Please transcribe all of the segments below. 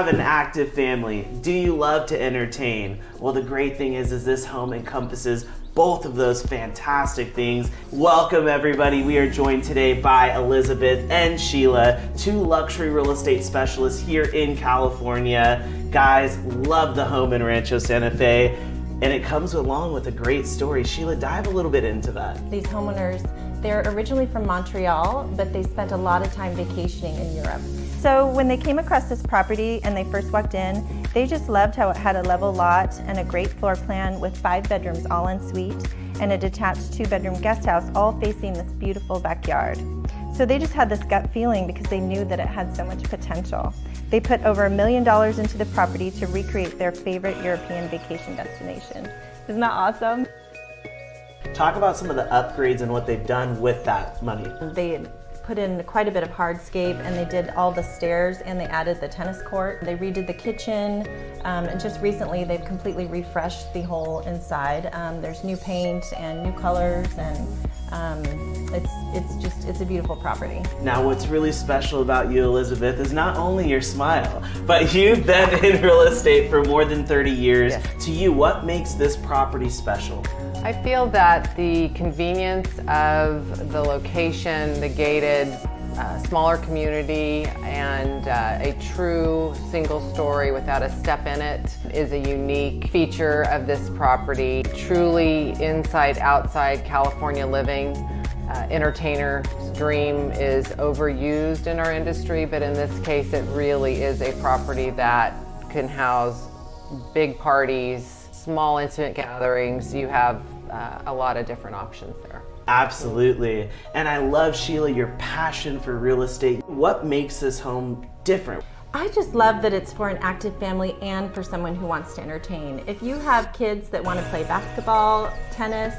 have an active family? Do you love to entertain? Well, the great thing is this home encompasses both of those fantastic things. Welcome everybody. We are joined today by Elizabeth and Sheila, two luxury real estate specialists here in California. Guys, love the home in Rancho Santa Fe, and it comes along with a great story. Sheila, dive a little bit into that. These homeowners, they're originally from Montreal, but they spent a lot of time vacationing in Europe. So when they came across this property and they first walked in, they just loved how it had a level lot and a great floor plan with 5 bedrooms all en suite and a detached 2-bedroom guest house all facing this beautiful backyard. So they just had this gut feeling because they knew that it had so much potential. They put over $1 million into the property to recreate their favorite European vacation destination. Isn't that awesome? Talk about some of the upgrades and what they've done with that money. They put in quite a bit of hardscape, and they did all the stairs, and they added the tennis court. They redid the kitchen, and just recently they've completely refreshed the whole inside. There's new paint and new colors, and it's a beautiful property. Now, what's really special about you, Elizabeth, is not only your smile, but you've been in real estate for more than 30 years. Yes. To you, what makes this property special? I feel that the convenience of the location, the gated, smaller community, and a true single story without a step in it is a unique feature of this property. Truly inside, outside California living. Entertainer's dream is overused in our industry, but in this case it really is a property that can house big parties, small intimate gatherings. You have a lot of different options there. Absolutely. And I love, Sheila, your passion for real estate. What makes this home different? I just love that it's for an active family and for someone who wants to entertain. If you have kids that want to play basketball, tennis,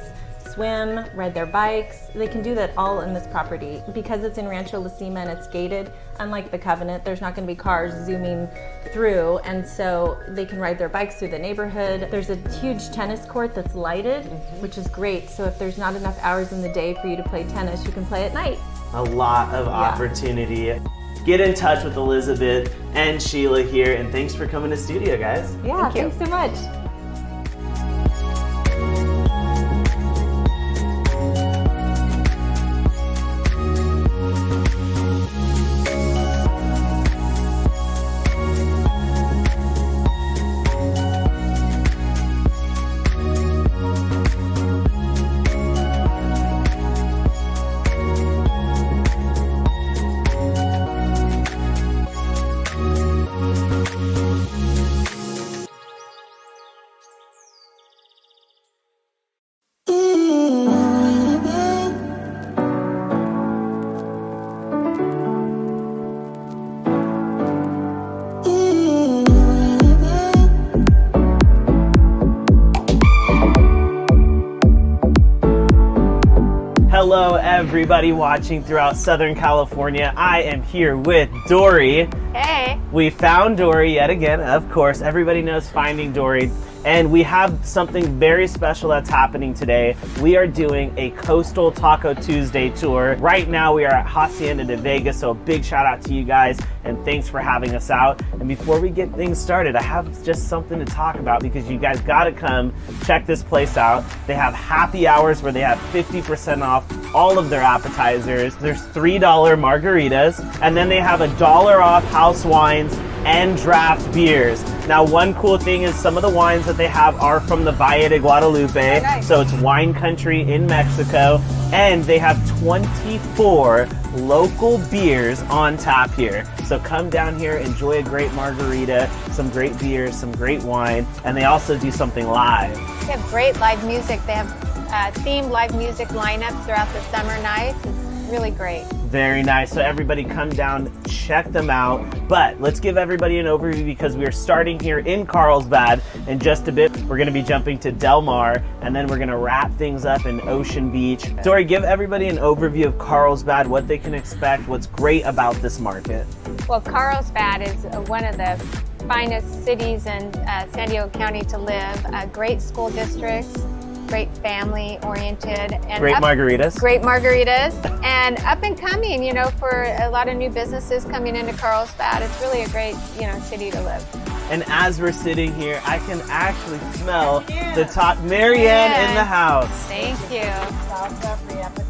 swim, ride their bikes, they can do that all in this property. Because it's in Rancho La Cima and it's gated, unlike the Covenant, there's not going to be cars zooming through, and so they can ride their bikes through the neighborhood. There's a huge tennis court that's lighted, which is great. So if there's not enough hours in the day for you to play tennis, you can play at night. A lot of opportunity. Get in touch with Elizabeth and Sheila here, and thanks for coming to studio, guys. Yeah, thanks so much. Hello everybody watching throughout Southern California. I am here with Dory. Hey. We found Dory yet again, of course. Everybody knows Finding Dory. And we have something very special that's happening today. We are doing a Coastal Taco Tuesday tour. Right now we are at Hacienda de Vega, so a big shout out to you guys and thanks for having us out. And before we get things started, I have just something to talk about because you guys gotta come check this place out. They have happy hours where they have 50% off all of their appetizers. There's $3 margaritas, and then they have $1 off house wines and draft beers. Now, one cool thing is some of the wines that they have are from the Valle de Guadalupe, nice. So it's wine country in Mexico, and they have 24 local beers on tap here. So come down here, enjoy a great margarita, some great beers, some great wine, and they also do something live. They have great live music. They have themed live music lineups throughout the summer nights. It's really great. Very nice. So everybody come down, check them out. But let's give everybody an overview because we are starting here in Carlsbad in just a bit. We're going to be jumping to Del Mar, and then we're going to wrap things up in Ocean Beach. Dory, give everybody an overview of Carlsbad, what they can expect, what's great about this market. Well, Carlsbad is one of the finest cities in San Diego County to live. Great school districts, great family oriented, and Great margaritas. Great margaritas, and up and coming. You know, for a lot of new businesses coming into Carlsbad, it's really a great city to live. And as we're sitting here, I can actually smell the top. Marianne in the house. Thank you. Salsa, free appetizer.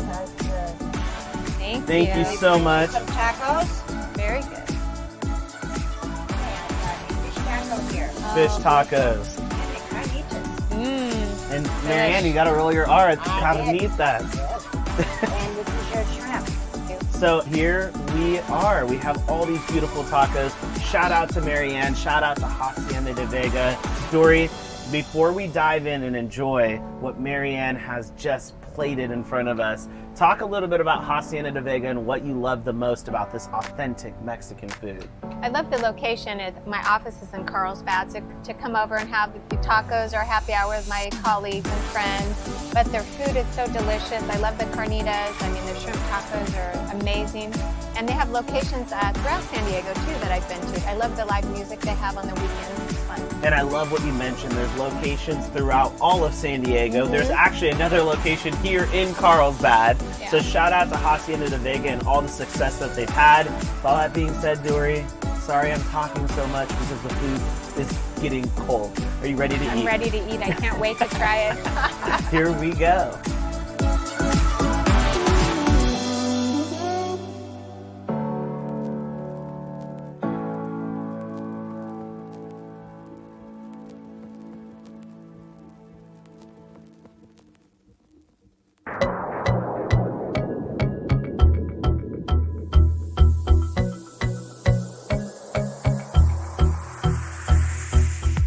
Thank you so much. Some tacos. Very good. Fish tacos here. Fish tacos. And carnitas. And Marianne, you gotta roll your R. It's carnitas. And this is your shrimp. So here we are. We have all these beautiful tacos. Shout out to Marianne. Shout out to Hacienda de Vega. Dory, before we dive in and enjoy what Marianne has just plated in front of us, talk a little bit about Hacienda de Vega and what you love the most about this authentic Mexican food. I love the location. My office is in Carlsbad, so to come over and have the tacos or happy hour with my colleagues and friends. But their food is so delicious. I love the carnitas. I mean, the shrimp tacos are amazing. And they have locations throughout San Diego, too, that I've been to. I love the live music they have on the weekends. It's fun. And I love what you mentioned. There's locations throughout all of San Diego. There's actually another location here in Carlsbad. Yeah. So shout out to Hacienda de Vega and all the success that they've had. With all that being said, Dory, sorry I'm talking so much because the food is getting cold. Are you ready to eat? I'm ready to eat. I can't wait to try it. Here we go.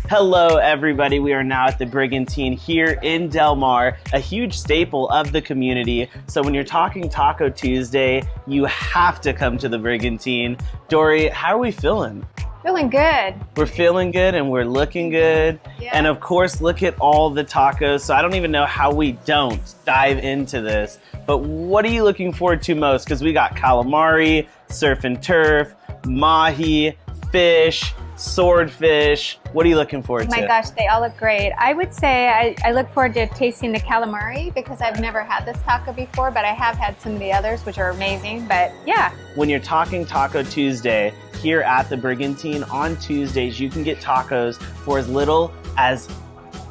Hello, everybody. We are now at the Brigantine here in Del Mar, a huge staple of the community. So when you're talking Taco Tuesday, you have to come to the Brigantine. Dory, how are we feeling? Feeling good. We're feeling good and we're looking good. Yeah. And of course, look at all the tacos. So I don't even know how we don't dive into this. But what are you looking forward to most? Because we got calamari, surf and turf, mahi, fish, swordfish. What are you looking forward to? Oh my gosh, they all look great. I would say I look forward to tasting the calamari because I've never had this taco before, but I have had some of the others, which are amazing. But yeah. When you're talking Taco Tuesday, here at the Brigantine on Tuesdays, you can get tacos for as little as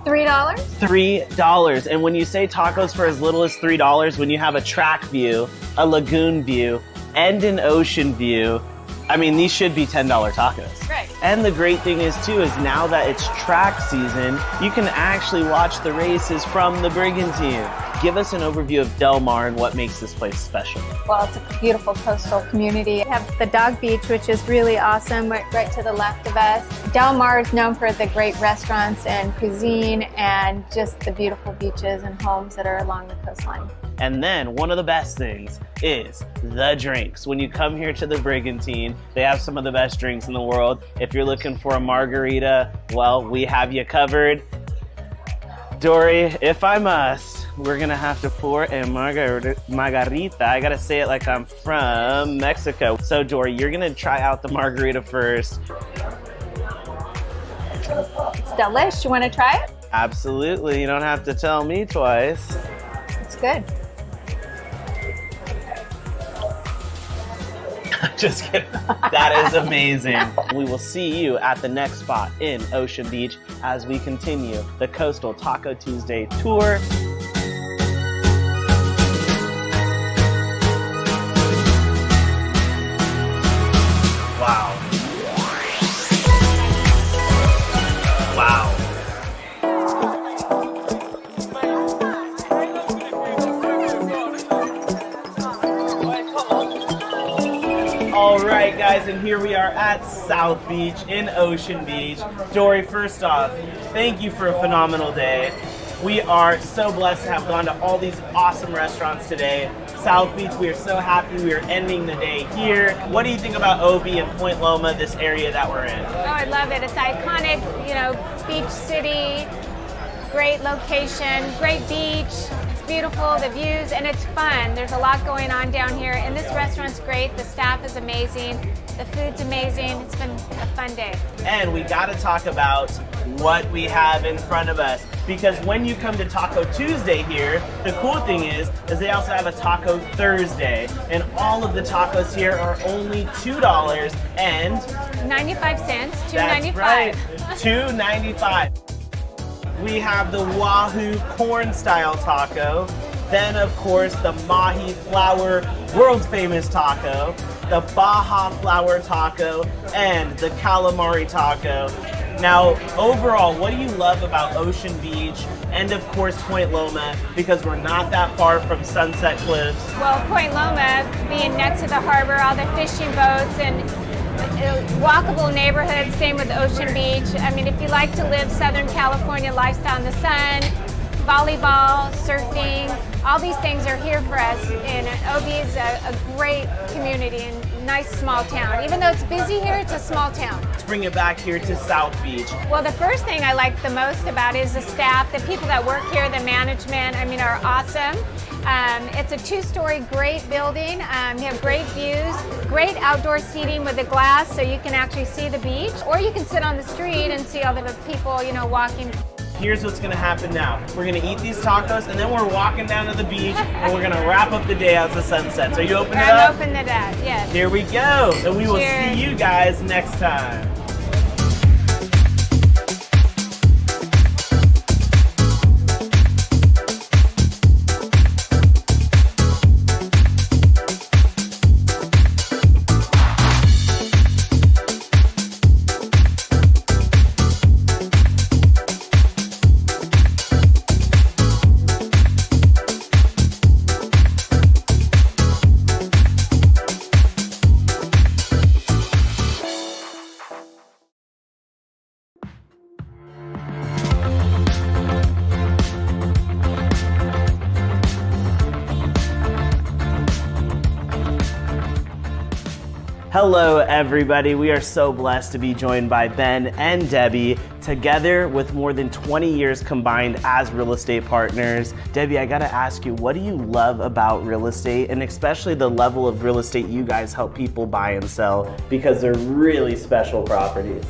$3? $3. And when you say tacos for as little as $3, when you have a track view, a lagoon view, and an ocean view, I mean, these should be $10 tacos. Right. And the great thing is, too, is now that it's track season, you can actually watch the races from the Brigantine. Give us an overview of Del Mar and what makes this place special. Well, it's a beautiful coastal community. We have the Dog Beach, which is really awesome, right to the left of us. Del Mar is known for the great restaurants and cuisine and just the beautiful beaches and homes that are along the coastline. And then one of the best things is the drinks. When you come here to the Brigantine, they have some of the best drinks in the world. If you're looking for a margarita, well, we have you covered. Dory, if I must, we're gonna have to pour a margarita. I gotta say it like I'm from Mexico. So Dory, you're gonna try out the margarita first. It's delish. You want to try it? Absolutely, you don't have to tell me twice. It's good. Just kidding. That is amazing. We will see you at the next spot in Ocean Beach as we continue the Coastal Taco Tuesday tour. Wow. Wow. All right, guys, and here we are at South Beach in Ocean Beach. Dory, first off, thank you for a phenomenal day. We are so blessed to have gone to all these awesome restaurants today. South Beach, we are so happy we are ending the day here. What do you think about Obi and Point Loma, this area that we're in? Oh, I love it. It's iconic, beach city, great location, great beach. beautiful, the views, and it's fun. There's a lot going on down here, and this restaurant's great. The staff is amazing. The food's amazing. It's been a fun day. And we got to talk about what we have in front of us, because when you come to Taco Tuesday here, the cool thing is they also have a Taco Thursday, and all of the tacos here are only $2 and 95 cents, $2.95. that's right, $2.95. We have the Wahoo corn style taco, then of course the Mahi flour world famous taco, the Baja flour taco, and the calamari taco. Now, overall, what do you love about Ocean Beach and of course Point Loma, because we're not that far from Sunset Cliffs? Well, Point Loma being next to the harbor, all the fishing boats and walkable neighborhoods, same with Ocean Beach. I mean, if you like to live Southern California lifestyle in the sun, volleyball, surfing, all these things are here for us. And OB is a great community and nice small town. Even though it's busy here, it's a small town. Let's bring it back here to South Beach. Well, the first thing I like the most about it is the staff, the people that work here, the management, I mean, are awesome. It's a two-story great building. You have great views, great outdoor seating with the glass so you can actually see the beach, or you can sit on the street and see all the people, you know, walking. Here's what's gonna happen now. We're gonna eat these tacos and then we're walking down to the beach and we're gonna wrap up the day as the sun sets. Are you open to that? I'm open to that, yes. Here we go. And we will Cheers. see you guys next time. Hello everybody, we are so blessed to be joined by Ben and Debbie, together with more than 20 years combined as real estate partners. Debbie, I gotta ask you, what do you love about real estate, and especially the level of real estate you guys help people buy and sell, because they're really special properties?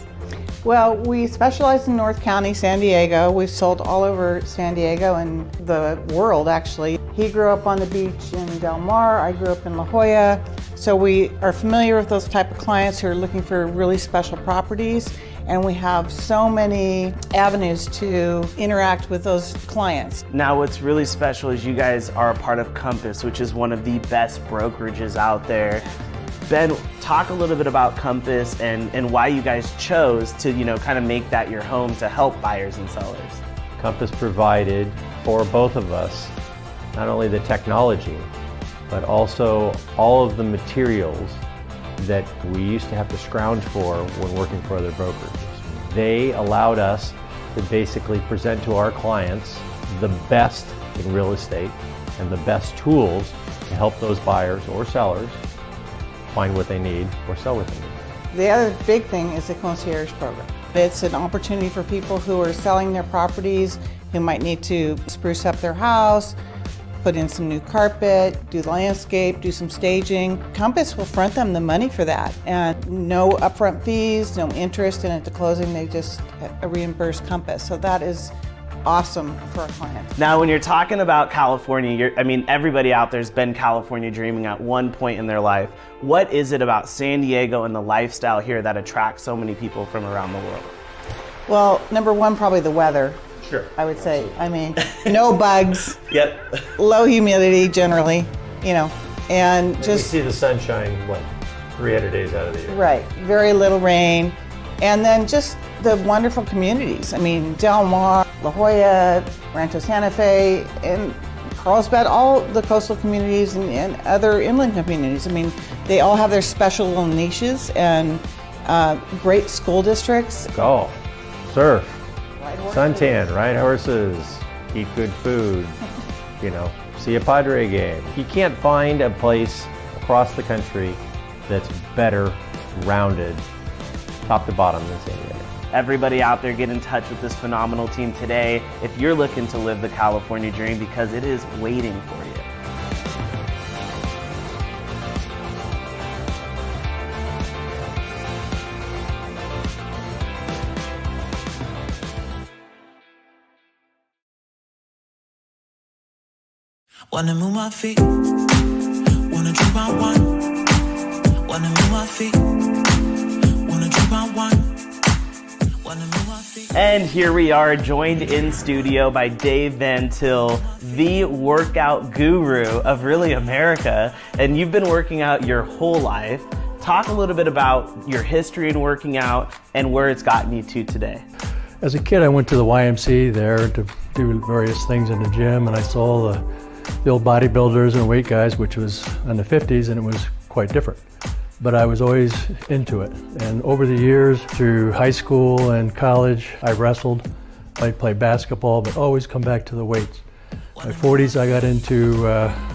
Well, we specialize in North County, San Diego. We've sold all over San Diego and the world, actually. He grew up on the beach in Del Mar. I grew up in La Jolla. So we are familiar with those type of clients who are looking for really special properties. And we have so many avenues to interact with those clients. Now, what's really special is you guys are a part of Compass, which is one of the best brokerages out there. Ben, talk a little bit about Compass and why you guys chose to, kind of make that your home to help buyers and sellers. Compass provided for both of us not only the technology, but also all of the materials that we used to have to scrounge for when working for other brokerages. They allowed us to basically present to our clients the best in real estate and the best tools to help those buyers or sellers find what they need or sell what they need. The other big thing is the concierge program. It's an opportunity for people who are selling their properties, who might need to spruce up their house, put in some new carpet, do the landscape, do some staging. Compass will front them the money for that, and no upfront fees, no interest, and at the closing they just reimburse Compass. So that is awesome for our clients. Now, when you're talking about California, everybody out there's been California dreaming at one point in their life. What is it about San Diego and the lifestyle here that attracts so many people from around the world? Well, number one, probably the weather. Sure. I would say. No bugs. Yep. Low humidity generally, and just We see the sunshine, 300 days out of the year. right, very little rain, and then just the wonderful communities. Del Mar, La Jolla, Rancho Santa Fe, and Carlsbad, all the coastal communities and other inland communities. They all have their special little niches and great school districts. Golf, surf, suntan, ride horses, eat good food, see a Padre game. You can't find a place across the country that's better rounded, top to bottom, than San Diego. Everybody out there, get in touch with this phenomenal team today if you're looking to live the California dream, because it is waiting for you. Wanna move my feet, wanna drink my wine. Wanna move my feet, wanna drink my wine. Wanna move my feet. And here we are, joined in studio by Dave Van Til, the workout guru of really America. And you've been working out your whole life. Talk a little bit about your history in working out and where it's gotten you to today. As a kid, I went to the YMCA there to do various things in the gym, and I saw the old bodybuilders and weight guys, which was in the 50s, and it was quite different. But I was always into it. And over the years, through high school and college, I wrestled, I played basketball, but always come back to the weights. In my 40s, I got into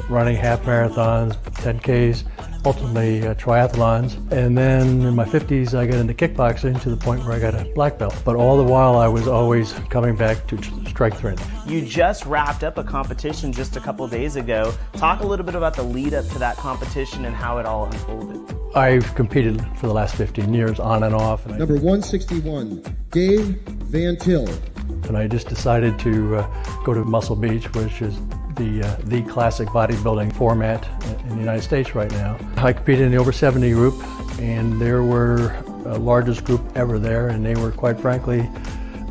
running half marathons, 10Ks, ultimately triathlons. And then in my 50s, I got into kickboxing to the point where I got a black belt. But all the while, I was always coming back to strength training. You just wrapped up a competition just a couple days ago. Talk a little bit about the lead up to that competition and how it all unfolded. I've competed for the last 15 years on and off. And Number 161, Dave Van Til. And I just decided to go to Muscle Beach, which is the classic bodybuilding format in the United States right now. I competed in the over 70 group, and there were the largest group ever there, and they were, quite frankly,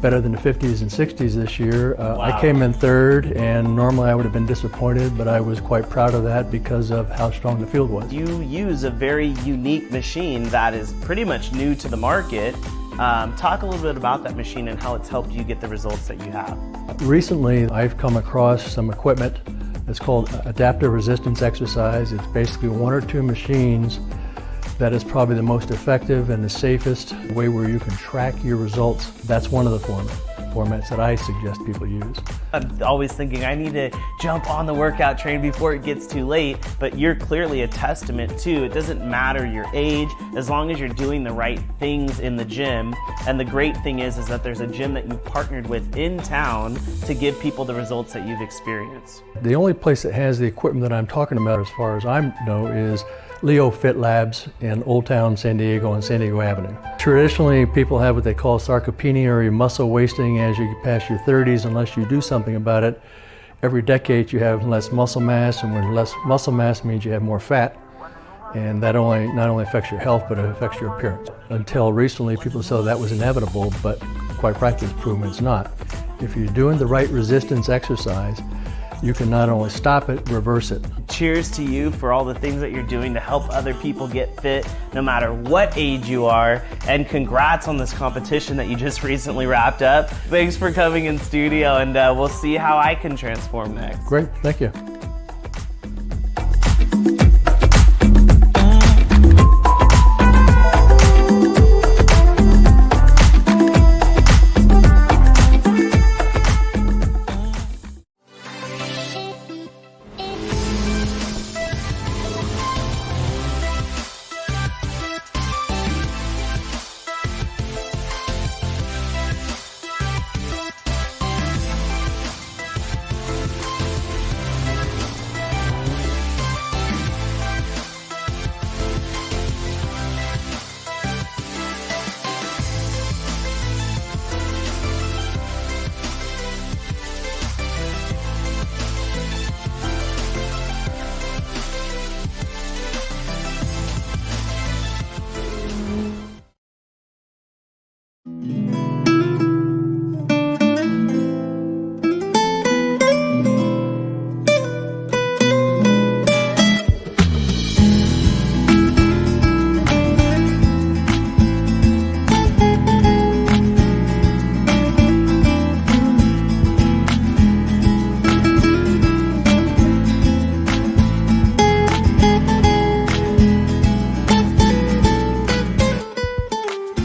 better than the 50s and 60s this year. Wow. I came in third, and normally I would have been disappointed, but I was quite proud of that because of how strong the field was. You use a very unique machine that is pretty much new to the market. Talk a little bit about that machine and how it's helped you get the results that you have. Recently, I've come across some equipment that's called adaptive resistance exercise. It's basically one or two machines that is probably the most effective and the safest way where you can track your results. That's one of the formats that I suggest people use. I'm always thinking I need to jump on the workout train before it gets too late, but you're clearly a testament to it doesn't matter your age as long as you're doing the right things in the gym. And the great thing is that there's a gym that you've partnered with in town to give people the results that you've experienced. The only place that has the equipment that I'm talking about, as far as I know, is Leo Fit Labs in Old Town San Diego on San Diego Avenue. Traditionally, people have what they call sarcopenia, or muscle wasting as you pass your 30s unless you do something about it. Every decade you have less muscle mass, and when less muscle mass means you have more fat. And that not only affects your health, but it affects your appearance. Until recently, people said that was inevitable, but quite frankly, it's proven it's not. If you're doing the right resistance exercise, you can not only stop it, reverse it. Cheers to you for all the things that you're doing to help other people get fit, no matter what age you are, and congrats on this competition that you just recently wrapped up. Thanks for coming in studio, and we'll see how I can transform next. Great, thank you.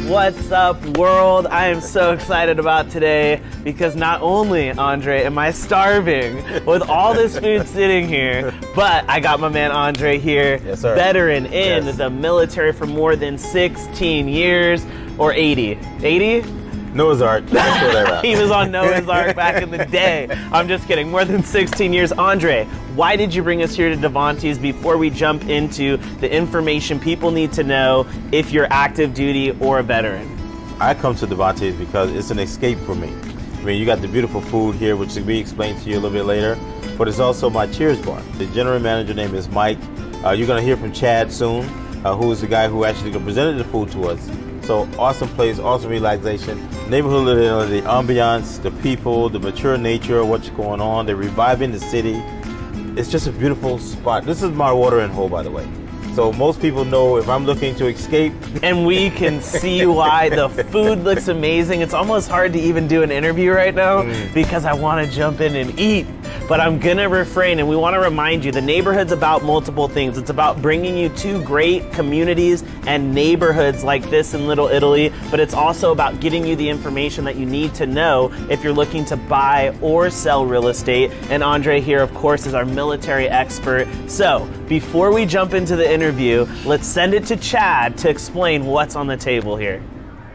What's up, world? I am so excited about today because not only, Andre, am I starving with all this food sitting here, but I got my man Andre here, yes, sir. Veteran in the military for more than 16 years, or 80. 80? Noah's Ark. Let's throw that out. He was on Noah's Ark back in the day. I'm just kidding. More than 16 years. Andre, why did you bring us here to Devonte's before we jump into the information people need to know if you're active duty or a veteran? I come to Devonte's because it's an escape for me. I mean, you got the beautiful food here, which will be explained to you a little bit later, but it's also my Cheers bar. The general manager name is Mike. You're going to hear from Chad soon, who is the guy who actually presented the food to us. So awesome place, awesome relaxation. Neighborhood, the ambiance, the people, the mature nature of what's going on, they're reviving the city. It's just a beautiful spot. This is my watering hole, by the way. So most people know if I'm looking to escape. And we can see why. The food looks amazing. It's almost hard to even do an interview right now because I want to jump in and eat. But I'm going to refrain, and we want to remind you, the neighborhood's about multiple things. It's about bringing you two great communities and neighborhoods like this in Little Italy, but it's also about getting you the information that you need to know if you're looking to buy or sell real estate. And Andre here, of course, is our military expert. So before we jump into the interview, let's send it to Chad to explain what's on the table here.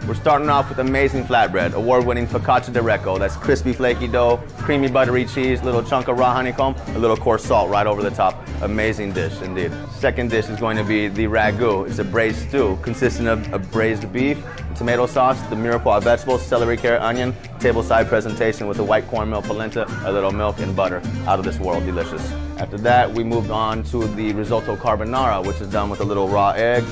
We're starting off with amazing flatbread, award-winning focaccia di Recco. That's crispy, flaky dough, creamy, buttery cheese, little chunk of raw honeycomb, a little coarse salt right over the top. Amazing dish, indeed. Second dish is going to be the ragu. It's a braised stew consisting of a braised beef, tomato sauce, the mirepoix vegetables, celery, carrot, onion, table-side presentation with a white cornmeal polenta, a little milk, and butter. Out of this world, delicious. After that, we moved on to the risotto carbonara, which is done with a little raw egg,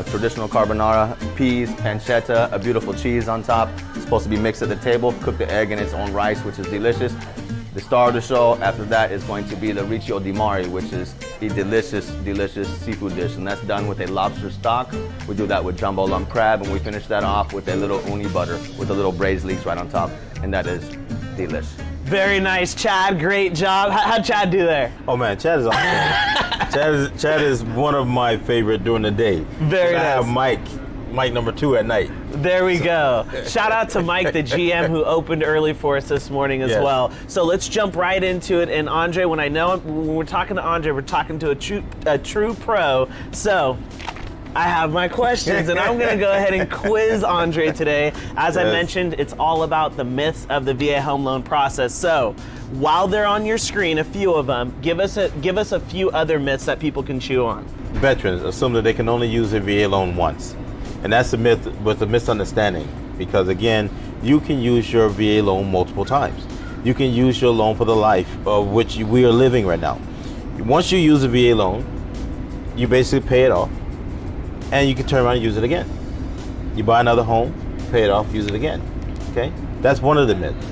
traditional carbonara, peas, pancetta, a beautiful cheese on top. It's supposed to be mixed at the table. Cook the egg in its own rice, which is delicious. The star of the show after that is going to be the riccio di mare, which is a delicious, delicious seafood dish, and that's done with a lobster stock. We do that with jumbo lump crab, and we finish that off with a little uni butter with a little braised leeks right on top, and that is delish. Very nice, Chad. Great job. How'd Chad do there? Oh man, Chad is awesome. Chad is one of my favorite during the day. Very nice. I have Mike number 2 at night. There we go. Shout out to Mike, the GM, who opened early for us this morning as well. So let's jump right into it. And Andre, when we're talking to Andre, we're talking to a true pro. So I have my questions, and I'm going to go ahead and quiz Andre today. As I mentioned, it's all about the myths of the VA home loan process. So while they're on your screen, a few of them, give us a few other myths that people can chew on. Veterans assume that they can only use a VA loan once. And that's a myth with a misunderstanding, because again, you can use your VA loan multiple times. You can use your loan for the life of which we are living right now. Once you use a VA loan, you basically pay it off, and you can turn around and use it again. You buy another home, pay it off, use it again. Okay? That's one of the myths.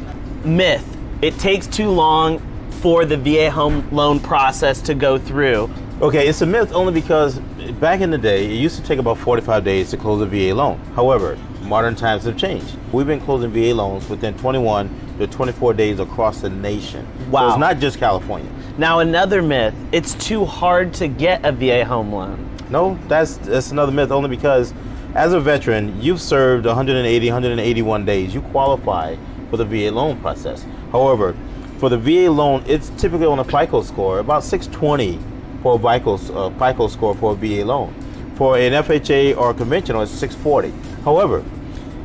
Myth: it takes too long for the VA home loan process to go through. Okay, it's a myth only because back in the day, it used to take about 45 days to close a VA loan. However, modern times have changed. We've been closing VA loans within 21 to 24 days across the nation. Wow. So it's not just California. Now another myth: it's too hard to get a VA home loan. No, that's another myth only because as a veteran, you've served 180, 181 days. You qualify for the VA loan process. However, for the VA loan, it's typically on a FICO score, about 620 for a FICO score for a VA loan. For an FHA or conventional, it's 640. However,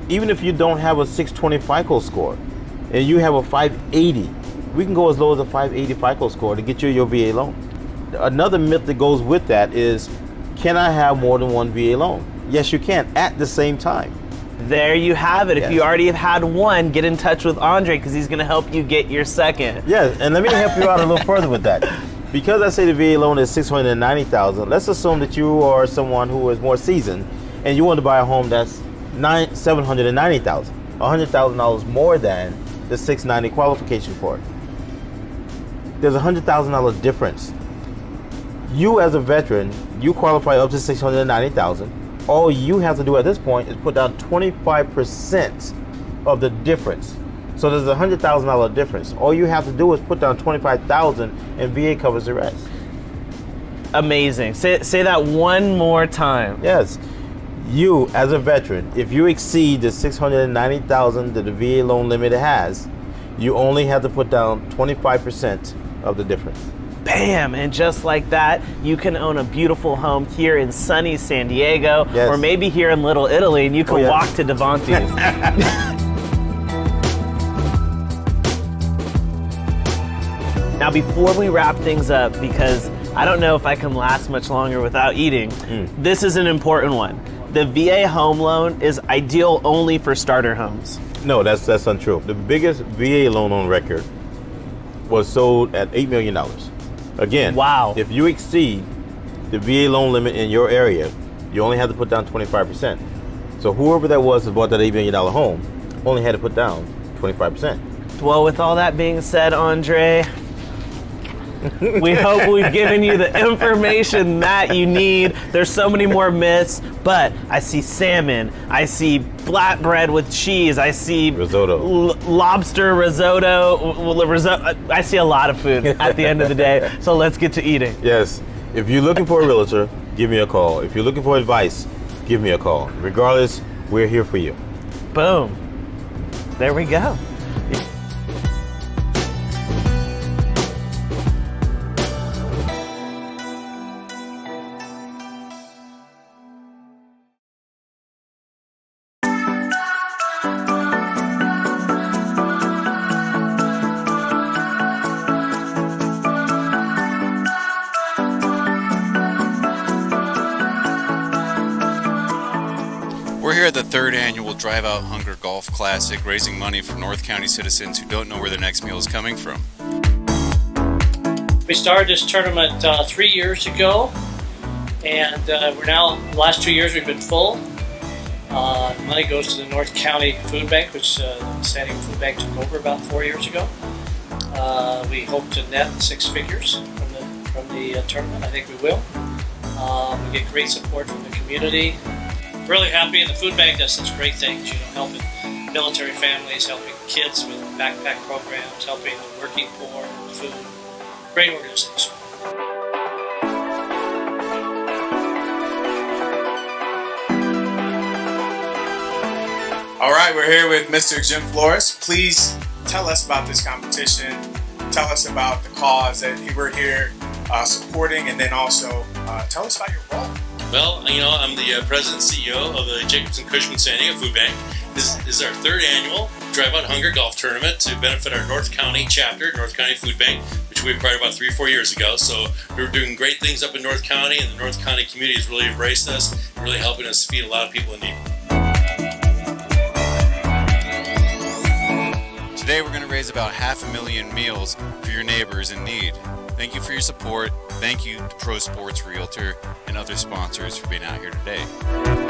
even if you don't have a 620 FICO score and you have a 580, we can go as low as a 580 FICO score to get you your VA loan. Another myth that goes with that is, can I have more than one VA loan? Yes, you can at the same time. There you have it. If you already have had one, get in touch with Andre because he's going to help you get your second. Yeah, and let me help you out a little further with that. Because I say the VA loan is $690,000, let's assume that you are someone who is more seasoned and you want to buy a home that's $790,000, $100,000 more than the $690 qualification for it. There's a $100,000 difference. You as a veteran, you qualify up to $690,000. All you have to do at this point is put down 25% of the difference. So there's a $100,000 difference. All you have to do is put down $25,000 and VA covers the rest. Amazing. Say that one more time. Yes. You as a veteran, if you exceed the $690,000 that the VA loan limit has, you only have to put down 25% of the difference. Bam! And just like that, you can own a beautiful home here in sunny San Diego, or maybe here in Little Italy, and you can walk to Devonte's. Now, before we wrap things up, because I don't know if I can last much longer without eating, this is an important one. The VA home loan is ideal only for starter homes. No, that's untrue. The biggest VA loan on record was sold at $8 million. Again, wow. If you exceed the VA loan limit in your area, you only have to put down 25%. So whoever that was that bought that $8 million home only had to put down 25%. Well, with all that being said, Andre, we hope we've given you the information that you need. There's so many more myths, but I see salmon, I see flatbread with cheese, I see risotto, lobster risotto. I see a lot of food at the end of the day, so let's get to eating. Yes, if you're looking for a realtor, give me a call. If you're looking for advice, give me a call. Regardless, we're here for you. Boom. There we go. We're here at the third annual Drive Out Hunger Golf Classic, raising money for North County citizens who don't know where their next meal is coming from. We started this tournament 3 years ago, and we're now, the last 2 years we've been full. Money goes to the North County Food Bank, which the Standing Food Bank took over about 4 years ago. We hope to net 6 figures from the tournament. I think we will. We get great support from the community. Really happy, and the food bank does such great things, helping military families, helping kids with backpack programs, helping the working poor with food. Great organization. All right, we're here with Mr. Jim Flores. Please tell us about this competition. Tell us about the cause that we're here supporting, and then also tell us about your role. Well, I'm the president and CEO of the Jacobson Cushman San Diego Food Bank. This is our third annual Drive Out Hunger Golf Tournament to benefit our North County chapter, North County Food Bank, which we acquired about 3 or 4 years ago. So we're doing great things up in North County, and the North County community has really embraced us, really helping us feed a lot of people in need. Today we're going to raise about 500,000 meals for your neighbors in need. Thank you for your support. Thank you to Pro Sports Realtor and other sponsors for being out here today.